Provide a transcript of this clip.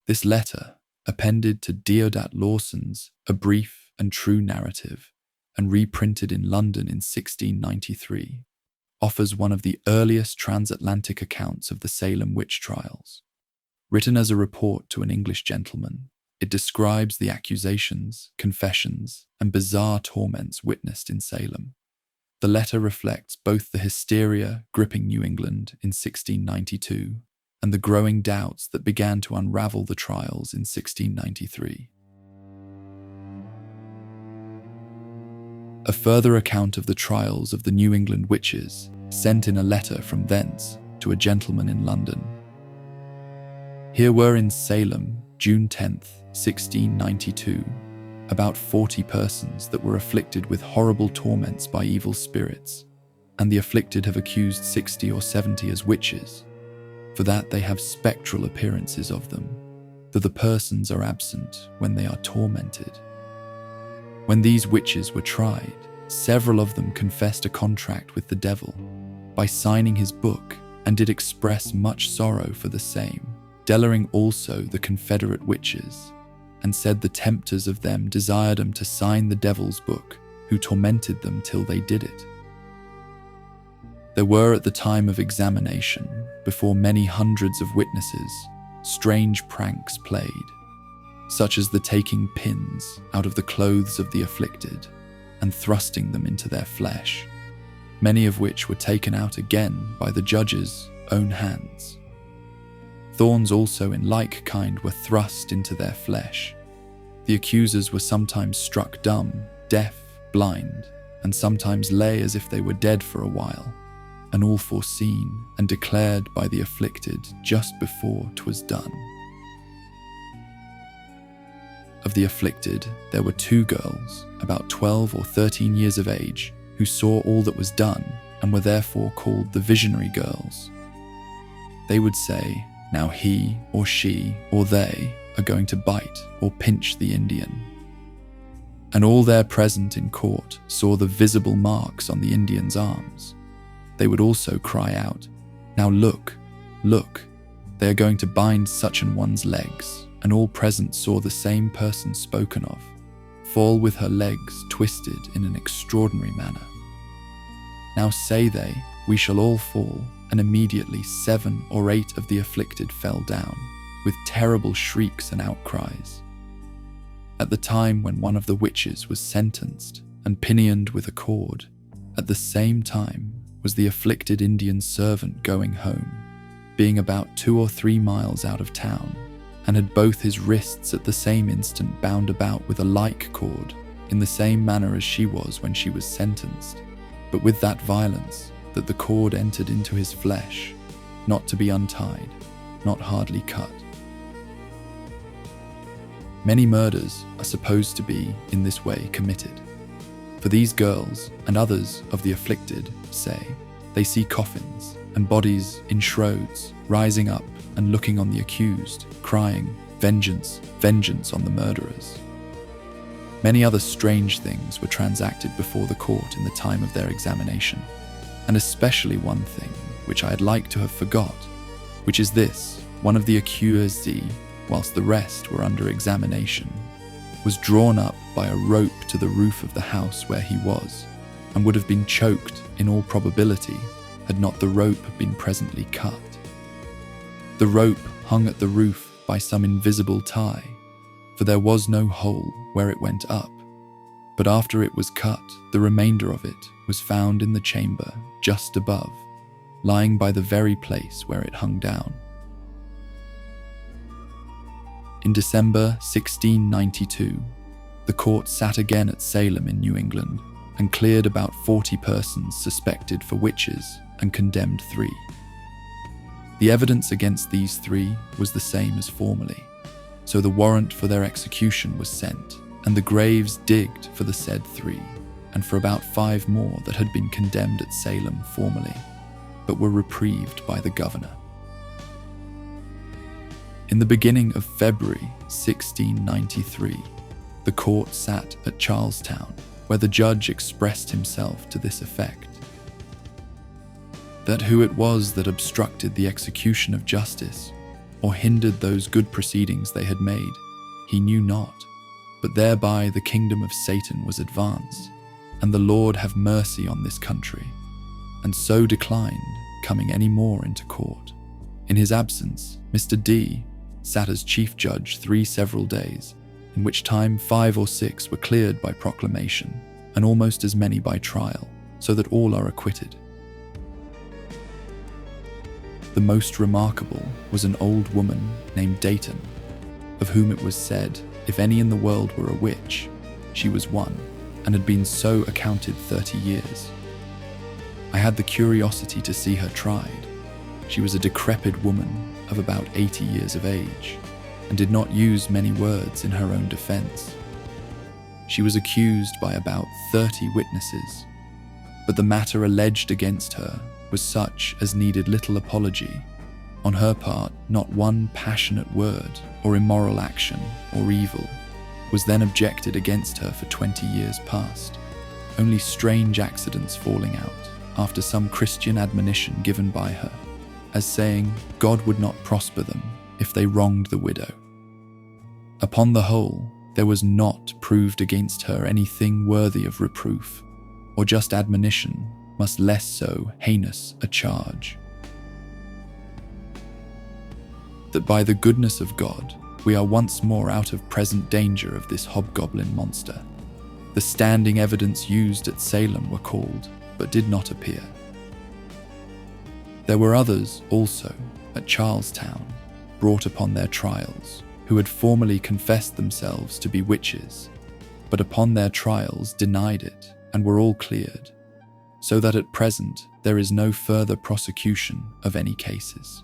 This letter, appended to Deodat Lawson's A Brief and True Narrative, and reprinted in London in 1693, offers one of the earliest transatlantic accounts of the Salem witch trials. Written as a report to an English gentleman, it describes the accusations, confessions, and bizarre torments witnessed in Salem. The letter reflects both the hysteria gripping New England in 1692 and the growing doubts that began to unravel the trials in 1693. A further account of the trials of the New England witches sent in a letter from thence to a gentleman in London. Here were in Salem, June 10th, 1692, about 40 persons that were afflicted with horrible torments by evil spirits, and the afflicted have accused 60 or 70 as witches, for that they have spectral appearances of them, though the persons are absent when they are tormented. When these witches were tried, several of them confessed a contract with the devil by signing his book, and did express much sorrow for the same, delaring also the confederate witches, and said the tempters of them desired them to sign the devil's book, who tormented them till they did it. There were at the time of examination, before many hundreds of witnesses, strange pranks played, such as the taking pins out of the clothes of the afflicted and thrusting them into their flesh, many of which were taken out again by the judge's own hands. Thorns also in like kind were thrust into their flesh. The accusers were sometimes struck dumb, deaf, blind, and sometimes lay as if they were dead for a while, and all foreseen and declared by the afflicted just before 'twas done. Of the afflicted, there were 2 girls, about 12 or 13 years of age, who saw all that was done, and were therefore called the visionary girls. They would say, now he or she or they are going to bite or pinch the Indian. And all there present in court saw the visible marks on the Indian's arms. They would also cry out, now look, look, they are going to bind such an one's legs, and all present saw the same person spoken of fall with her legs twisted in an extraordinary manner. Now say they, we shall all fall, and immediately 7 or 8 of the afflicted fell down, with terrible shrieks and outcries. At the time when one of the witches was sentenced and pinioned with a cord, at the same time was the afflicted Indian servant going home, being about 2 or 3 miles out of town, and had both his wrists at the same instant bound about with a like cord, in the same manner as she was when she was sentenced, but with that violence that the cord entered into his flesh, not to be untied, not hardly cut. Many murders are supposed to be in this way committed. For these girls and others of the afflicted say they see coffins and bodies in shrouds rising up and looking on the accused, crying, vengeance, vengeance on the murderers. Many other strange things were transacted before the court in the time of their examination, and especially one thing which I had like to have forgot, which is this: one of the accused, whilst the rest were under examination, was drawn up by a rope to the roof of the house where he was, and would have been choked in all probability had not the rope been presently cut. The rope hung at the roof by some invisible tie, for there was no hole where it went up, but after it was cut, the remainder of it was found in the chamber just above, lying by the very place where it hung down. In December 1692, the court sat again at Salem in New England and cleared about 40 persons suspected for witches and condemned 3. The evidence against these 3 was the same as formerly, so the warrant for their execution was sent, and the graves digged for the said 3, and for about 5 more that had been condemned at Salem formerly, but were reprieved by the governor. In the beginning of February 1693, the court sat at Charlestown, where the judge expressed himself to this effect: that who it was that obstructed the execution of justice or hindered those good proceedings they had made, he knew not. But thereby the kingdom of Satan was advanced, and the Lord have mercy on this country, and so declined coming any more into court. In his absence, Mr. D sat as chief judge 3 several days, in which time 5 or 6 were cleared by proclamation, and almost as many by trial, so that all are acquitted. The most remarkable was an old woman named Dayton, of whom it was said, if any in the world were a witch, she was one, and had been so accounted 30 years. I had the curiosity to see her tried. She was a decrepit woman of about 80 years of age, and did not use many words in her own defense. She was accused by about 30 witnesses, but the matter alleged against her was such as needed little apology. On her part, not one passionate word or immoral action or evil was then objected against her for 20 years past, only strange accidents falling out after some Christian admonition given by her, as saying God would not prosper them if they wronged the widow. Upon the whole, there was not proved against her anything worthy of reproof, or just admonition must less so heinous a charge. That by the goodness of God, we are once more out of present danger of this hobgoblin monster. The standing evidence used at Salem were called, but did not appear. There were others also at Charlestown, brought upon their trials, who had formerly confessed themselves to be witches, but upon their trials denied it, and were all cleared, so that at present there is no further prosecution of any cases.